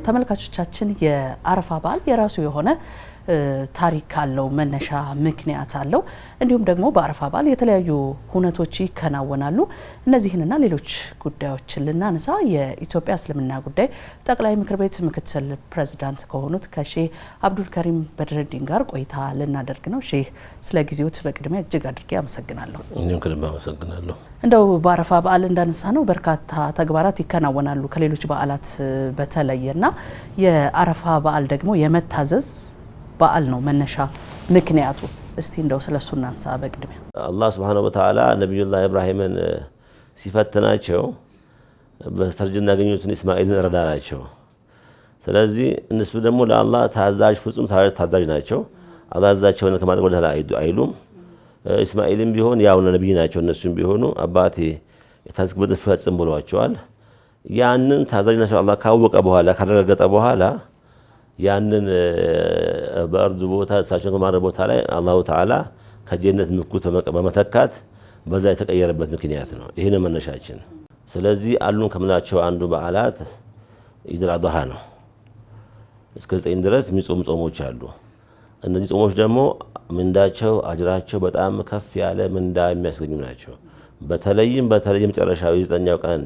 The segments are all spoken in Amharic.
ተመልካቾቻችን የአረፋ በዓል የራሱ የሆነ ታሪክ አለው፣ መነሻ ምክንያት አለው። እንዲሁም ደግሞ በአረፋ በዓል የተለያዩ ሁነቶች ይከናወናሉ። እነዚህንና ሌሎች ጉዳዮችን ልናነሳ የኢትዮጵያ እስልምና ጉዳይ ጠቅላይ ምክር ቤት ምክትል ፕሬዝዳንት ከሆኑት ከሼህ አብዱል ከሪም በድረዲን ጋር ቆይታ ልናደርግ ነው። ሼህ ስለ ጊዜዎት በቅድሚያ እጅግ አድርጌ አመሰግናለሁ። እኔም ከልብ አመሰግናለሁ። እንደው በአረፋ በዓል እንዳነሳ ነው በርካታ ተግባራት ይከናወናሉ ከሌሎች በዓላት በተለየና የአረፋ በዓል ደግሞ የመታዘዝ በዓል ነው መነሻ ምክንያቱ። እስቲ እንደው ስለሱ እናንሳ በቅድሚያ። አላህ Subhanahu Wa Ta'ala ነብዩላህ ኢብራሂምን ሲፈትናቸው በስተርጅና ያገኙትን እስማኤልን ረዳናቸው። ስለዚህ እነሱ ደግሞ ለአላህ ታዛዥ ፍጹም ታዛዥ ናቸው። አላህ ያዛቸውን ከማድረግ ወደ ኋላ አይሉም። እስማኤልም ቢሆን ያው ነብይ ናቸው። እነሱም ቢሆኑ አባቴ የታዘዝክበትን ፈጽም ብለዋቸዋል። ያንን ታዛዥነታቸው አላህ ካወቀ በኋላ ካረጋገጠ በኋላ ያንን በአርዱ ቦታ እሳቸውን ከማድረግ ቦታ ላይ አላሁ ተዓላ ከጀነት ምኩት በመተካት በዛ የተቀየረበት ምክንያት ነው። ይሄን መነሻችን። ስለዚህ አሉን ከምላቸው አንዱ በዓላት ኢድ አል-አድሃ ነው። እስከ 9 ድረስ የሚጾሙ ጾሞች አሉ። እነዚህ ጾሞች ደግሞ ምንዳቸው አጅራቸው በጣም ከፍ ያለ ምንዳ የሚያስገኙ ናቸው። በተለይም መጨረሻው 9ኛው ቀን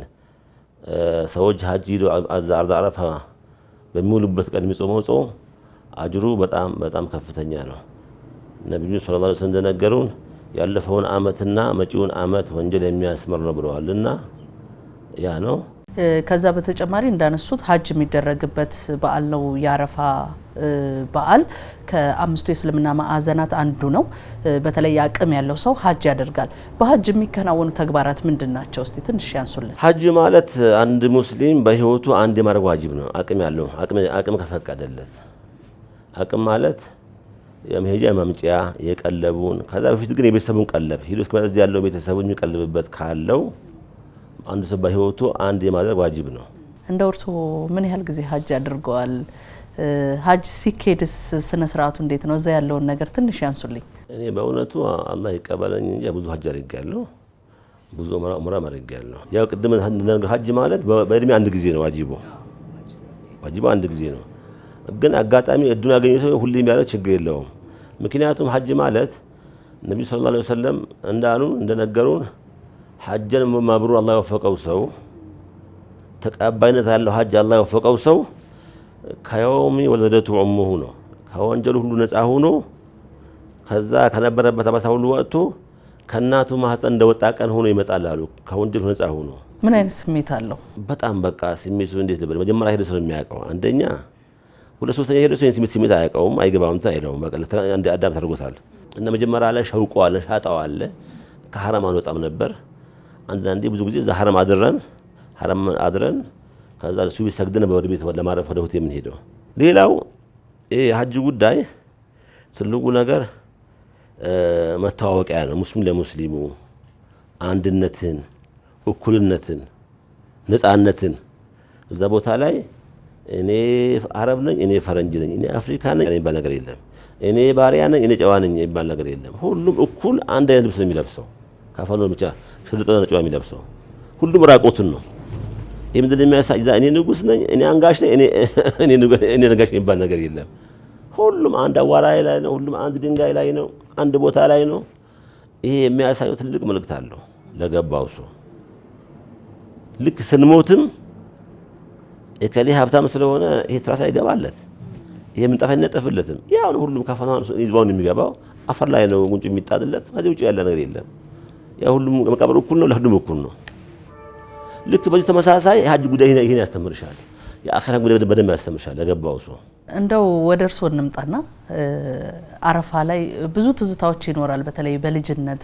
ሰዎች ሀጅ ሄደው አርድ አረፋ በሚውሉበት ቀን የሚጾመው ጾም አጅሩ በጣም ከፍተኛ ነው። ነብዩ ሰለላሁ ዐለይሂ ወሰለም እንደነገሩን ያለፈውን አመትና መጪውን አመት ወንጀል የሚያስመር ነው ብለዋልና ያ ነው። ከዛ በተጨማሪ እንዳነሱት ሀጅ የሚደረግበት በዓል ነው የአረፋ በዓል። ከአምስቱ የእስልምና ማዕዘናት አንዱ ነው። በተለይ አቅም ያለው ሰው ሀጅ ያደርጋል። በሀጅ የሚከናወኑ ተግባራት ምንድን ናቸው? እስቲ ትንሽ ያንሱልን። ሀጅ ማለት አንድ ሙስሊም በህይወቱ አንድ የማድረግ ዋጅብ ነው። አቅም ያለው አቅም ከፈቀደለት። አቅም ማለት የመሄጃ ማምጫ የቀለቡን ከዛ በፊት ግን የቤተሰቡን ቀለብ ሄዶ እስከዚህ ያለው ቤተሰቡን የሚቀልብበት ካለው አንድ ሰው በህይወቱ አንድ የማድረግ ዋጅብ ነው። እንደው እርሶ ምን ያህል ጊዜ ሀጅ አድርገዋል? ሀጅ ሲኬድስ ስነ ስርዓቱ እንዴት ነው? እዛ ያለውን ነገር ትንሽ ያንሱልኝ። እኔ በእውነቱ አላህ ይቀበለኝ እንጂ ብዙ ሀጅ አድርጌያለሁ። ብዙ ዑምራ አድርጌያለሁ። ያው ቅድም እንደነገርኩህ ሀጅ ማለት በእድሜ አንድ ጊዜ ነው ዋጅቡ አንድ ጊዜ ነው። ግን አጋጣሚ እድሉን ያገኘ ሰው ሁሌ የሚያደርግ ችግር የለውም። ምክንያቱም ሀጅ ማለት ነብዩ ሰለላሁ ዐለይሂ ወሰለም እንዳሉን እንደነገሩን ሐጀን መብሩር አላህ የወፈቀው ሰው ተቀባይነት ያለው ሀጅ አላህ የወፈቀው ሰው ከየውሚ ወለደቱ ኡሙሁ ነው። ከወንጀሉ ሁሉ ነፃ ሆኖ ከዛ ከነበረበት አባሳ ሁሉ ወጥቶ ከእናቱ ማህፀን እንደወጣ ቀን ሆኖ ይመጣል አሉ። ከወንጀሉ ነፃ ሆኖ ምን አይነት ስሜት አለው? በጣም በቃ ስሜቱ እንዴት ነበር? መጀመሪያ ሄደ ሰው የሚያውቀው አንደኛ፣ ሁለት ሶስተኛ ሄደ ሰው ስሜት አያውቀውም፣ አይገባውም፣ አይለውም። በቃ እንደ አዳም ተደርጎታል። እና መጀመሪያ ላይ ሸውቆ አለ፣ ሻጣው አለ። ከሐረም አንወጣም ነበር። አንዳንዴ ብዙ ጊዜ እዛ ሐረም አድረን ከዛ ሱቢ ሰግደን ወደ ቤት ለማረፍ ወደ ሆቴል የምንሄደው። ሌላው የሀጅ ጉዳይ ትልቁ ነገር መተዋወቂያ ነው። ሙስሊም ለሙስሊሙ አንድነትን፣ እኩልነትን፣ ነፃነትን እዛ ቦታ ላይ እኔ አረብ ነኝ፣ እኔ ፈረንጅ ነኝ፣ እኔ አፍሪካ ነኝ የሚባል ነገር የለም። እኔ ባሪያ ነኝ፣ እኔ ጨዋ ነኝ የሚባል ነገር የለም። ሁሉም እኩል አንድ አይነት ልብስ ነው የሚለብሰው። ካፈኑ ብቻ ሽርጥ ነው ጨዋ የሚለብሰው። ሁሉም ራቆቱን ነው። ይህ ምንድን የሚያሳይ እኔ ንጉስ ነኝ፣ እኔ አንጋሽ ነኝ፣ እኔ ነጋሽ የሚባል ነገር የለም። ሁሉም አንድ አዋራ ላይ ነው። ሁሉም አንድ ድንጋይ ላይ ነው። አንድ ቦታ ላይ ነው። ይሄ የሚያሳየው ትልቅ መልእክት አለው ለገባው ሰው። ልክ ስንሞትም እከሌ ሀብታም ስለሆነ ይሄ ትራስ አይገባለት፣ ይሄ ምንጣፍ አይነጠፍለትም። ያው ነው ሁሉም ካፈኑ ይዝባውን የሚገባው አፈር ላይ ነው ጉንጭ የሚጣድለት። ከዚህ ውጭ ያለ ነገር የለም። ያ ሁሉም መቃብር እኩል ነው፣ ለሁሉም እኩል ነው። ልክ በዚህ ተመሳሳይ የሀጅ ጉዳይ ይሄን ያስተምርሻል። የአኺራ ጉዳይ በደንብ ያስተምርሻል ለገባው ሰው። እንደው ወደ እርሶ እንምጣና አረፋ ላይ ብዙ ትዝታዎች ይኖራል። በተለይ በልጅነት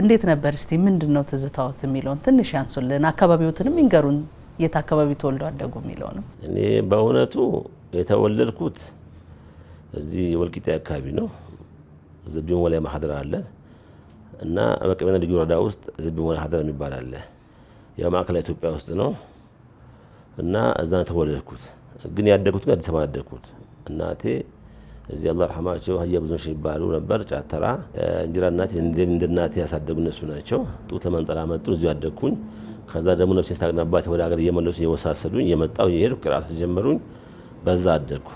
እንዴት ነበር? እስቲ ምንድነው ትዝታዎት የሚለውን ትንሽ ያንሱልን። አካባቢዎትንም ይንገሩን። የት አካባቢ ተወልደው አደጉ የሚለውንም። እኔ በእውነቱ የተወለድኩት እዚህ ወልቂጤ አካባቢ ነው። ዘቢን ወላይ ማህደር አለ እና በቀበና ልዩ ወረዳ ውስጥ ዘቢን ወላይ ማህደር የሚባል አለ። ያው ማዕከላዊ ኢትዮጵያ ውስጥ ነው እና እዛ ተወለድኩት። ግን ያደግኩት አዲስ አበባ ያደግኩት። እናቴ እዚህ አላህ ረህማቸው ሀያ ብዙዎች ይባሉ ነበር። ጫተራ እንጀራ እናቴ እንደ እናቴ ያሳደጉ እነሱ ናቸው። ጡት ለመንጠላ መጡ። እዚሁ ያደግኩኝ። ከዛ ደግሞ ነፍሴን ሳቅናባት ወደ ሀገር እየመለሱ እየወሳሰዱኝ እየመጣሁ እየሄድኩ ቅርአት ጀመሩኝ። በዛ አደግኩ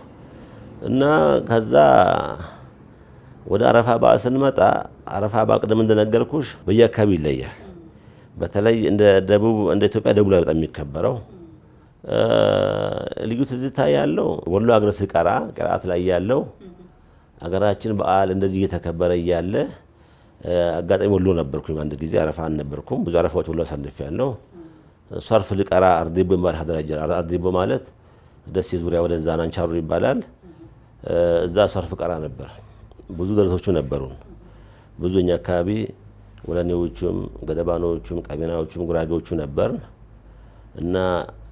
እና ከዛ ወደ አረፋ በዓል ስንመጣ አረፋ በዓል ቅድም እንደነገርኩሽ በየአካባቢ ይለያል። በተለይ እንደ ደቡብ እንደ ኢትዮጵያ ደቡብ ላይ በጣም የሚከበረው ልዩ ትዝታ ያለው ወሎ ሀገር ስቀራ ቅርአት ላይ ያለው ሀገራችን በዓል እንደዚህ እየተከበረ እያለ አጋጣሚ ወሎ ነበርኩኝ። አንድ ጊዜ አረፋ አልነበርኩም። ብዙ አረፋዎች ወሎ አሳልፌያለሁ። ሰርፍ ልቀራ አርዲቦ ማለት ሀደራጀ አርዲቦ ማለት ደሴ ዙሪያ ወደዛ ናንቻሩ ይባላል። እዛ ሰርፍ ቀራ ነበር። ብዙ ደረሶቹ ነበሩን። ብዙ እኛ አካባቢ ወለኔዎቹም ገደባኖቹም ቀቤናዎቹም ጉራጌዎቹ ነበርን እና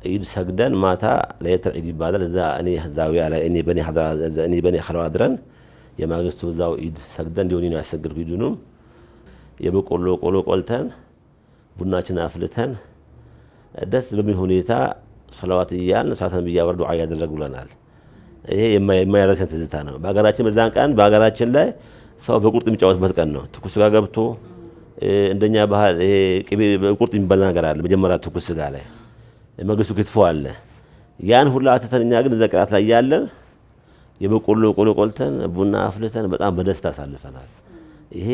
ኢድ ሰግደን ማታ ለየት ኢድ ይባላል። እዛ እኔ ዛዊያ ላይ እኔ በኔ ሐልዋ አድረን የማግስቱ እዛው ኢድ ሰግደን ሊሆን ነው ያሰግድኩ። ኢዱንም የበቆሎ ቆሎ ቆልተን ቡናችን አፍልተን ደስ በሚል ሁኔታ ሰላዋት እያልን ሰዓት ነብይ ያወርዱ ዱዓ ያደረጉልናል። ይሄ የማይረሳን ትዝታ ነው። በሀገራችን በዛን ቀን በሀገራችን ላይ ሰው በቁርጥ የሚጫወትበት ቀን ነው። ትኩስ ስጋ ገብቶ እንደኛ ባህል ይሄ ቅቤ በቁርጥ የሚባል ነገር አለ። መጀመሪያ ትኩስ ስጋ ላይ መግስቱ ክትፎ አለ። ያን ሁላ አተተኛ ግን እዛ ቅርአት ላይ ያለን የበቆሎ ቆሎ ቆልተን ቡና አፍልተን በጣም በደስታ አሳልፈናል። ይሄ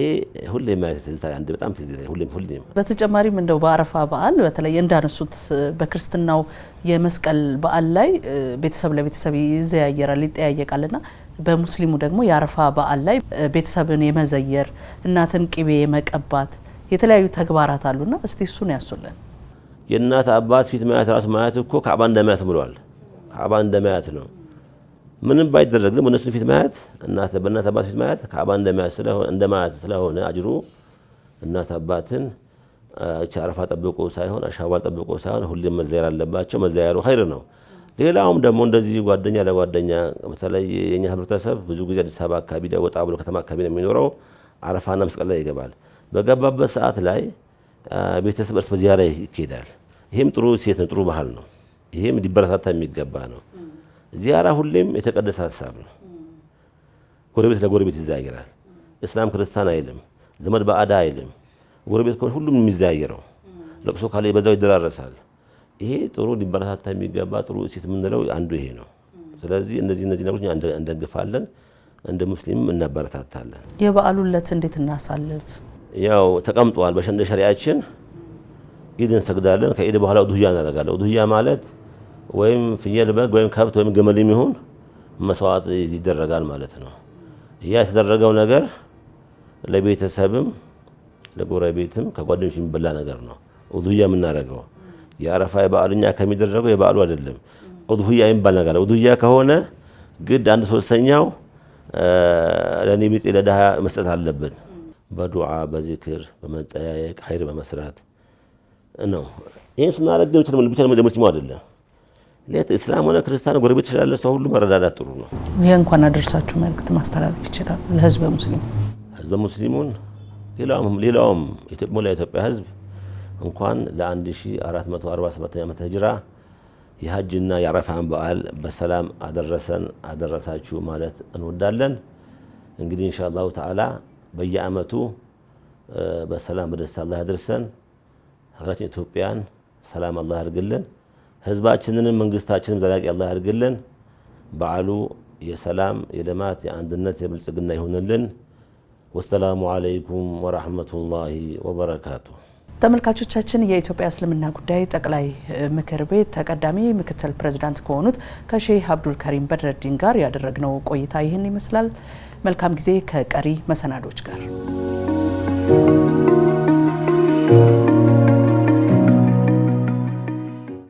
ሁሌም ማለት ትዝታ አንድ በጣም ትዝ ይላል። ሁሌም በተጨማሪም እንደው በአረፋ በዓል በተለይ እንዳነሱት በክርስትናው የመስቀል በዓል ላይ ቤተሰብ ለቤተሰብ ይዘያየራል ይጠያየቃልና በሙስሊሙ ደግሞ የአረፋ በዓል ላይ ቤተሰብን የመዘየር እናትን ቅቤ የመቀባት የተለያዩ ተግባራት አሉና እስቲ እሱን ያሱልን። የእናት አባት ፊት ማየት ራሱ ማየት እኮ ካዕባ እንደማየት ብሏል። ካዕባ እንደማየት ነው። ምንም ባይደረግ ግን እነሱ ፊት ማየት በእናት አባት ፊት ማየት ካዕባ እንደማየት ስለሆነ አጅሩ እናት አባትን አረፋ ጠብቆ ሳይሆን አሻዋል ጠብቆ ሳይሆን ሁሌም መዘየር አለባቸው። መዘየሩ ኸይር ነው። ሌላውም ደግሞ እንደዚህ ጓደኛ ለጓደኛ በተለይ የኛ ህብረተሰብ ብዙ ጊዜ አዲስ አበባ አካባቢ ወጣ ብሎ ከተማ አካባቢ ነው የሚኖረው። አረፋና መስቀል ላይ ይገባል። በገባበት ሰዓት ላይ ቤተሰብ እርስ በዚያራ ይካሄዳል። ይሄም ጥሩ ሴት ነው፣ ጥሩ ባህል ነው። ይሄም ሊበረታታ የሚገባ ነው። ዚያራ ሁሌም የተቀደሰ ሀሳብ ነው። ጎረቤት ለጎረቤት ይዘያየራል። እስላም ክርስቲያን አይልም፣ ዘመድ ባዕዳ አይልም። ጎረቤት ከሆነ ሁሉም የሚዘያየረው ለቅሶ ካለ በዛው ይደራረሳል። ይሄ ጥሩ ሊበረታታ የሚገባ ጥሩ ሴት የምንለው አንዱ ይሄ ነው። ስለዚህ እነዚህ ነገሮች እንደግፋለን፣ እንደ ሙስሊም እናበረታታለን። የበዓሉን ዕለት እንዴት እናሳልፍ? ያው ተቀምጧል በሸንደ ሸሪዓችን። ኢድ እንሰግዳለን። ከኢድ በኋላ ኡድህያ እናደርጋለን። ኡድህያ ማለት ወይም ፍየል፣ በግ ወይም ከብት ወይም ግመል የሚሆን መስዋዕት ይደረጋል ማለት ነው። ያ የተደረገው ነገር ለቤተሰብም ለጎረቤትም ከጓደኞች የሚበላ ነገር ነው። ኡድህያ የምናደርገው የአረፋ የበዓሉኛ ከሚደረገው የበዓሉ አይደለም። ኡድህያ የሚባል ነገር ነው። ኡድህያ ከሆነ ግድ 1/3 ለኔ ቢጤ ለድሃ መስጠት አለብን። በዱዓ በዚክር በመጠያየቅ ኸይር በመስራት ነው። ይህን ስናደርግ ብቻ ለሙስሊሙ አይደለም፣ እስላም ሆነ ክርስቲያን ጎረቤት ይችላል። ሰው ሁሉ መረዳዳት ጥሩ ነው። ይሄ እንኳን አደረሳችሁ መልእክት ማስተላለፍ ይችላል ለህዝበ ሙስሊሙ። ህዝበ ሙስሊሙን ሌላውም የኢትዮጵያ ህዝብ እንኳን ለ1447 ዓመተ ሂጅራ የሀጅና የአረፋን በዓል በሰላም አደረሳችሁ ማለት እንወዳለን። እንግዲህ ኢንሻአላሁ ተዓላ በየአመቱ በሰላም በደስታ አላህ ያድርሰን። ሀገራችን ኢትዮጵያን ሰላም አላህ ያድርግልን። ህዝባችንንም መንግስታችንም ዘላቂ አላህ ያድርግልን። በዓሉ የሰላም የልማት የአንድነት የብልጽግና ይሁንልን። ወሰላሙ አለይኩም ወራህመቱላሂ ወበረካቱ። ተመልካቾቻችን የኢትዮጵያ እስልምና ጉዳይ ጠቅላይ ምክር ቤት ተቀዳሚ ምክትል ፕሬዝዳንት ከሆኑት ከሼህ አብዱል ከሪም በድረዲን ጋር ያደረግነው ቆይታ ይህን ይመስላል። መልካም ጊዜ ከቀሪ መሰናዶች ጋር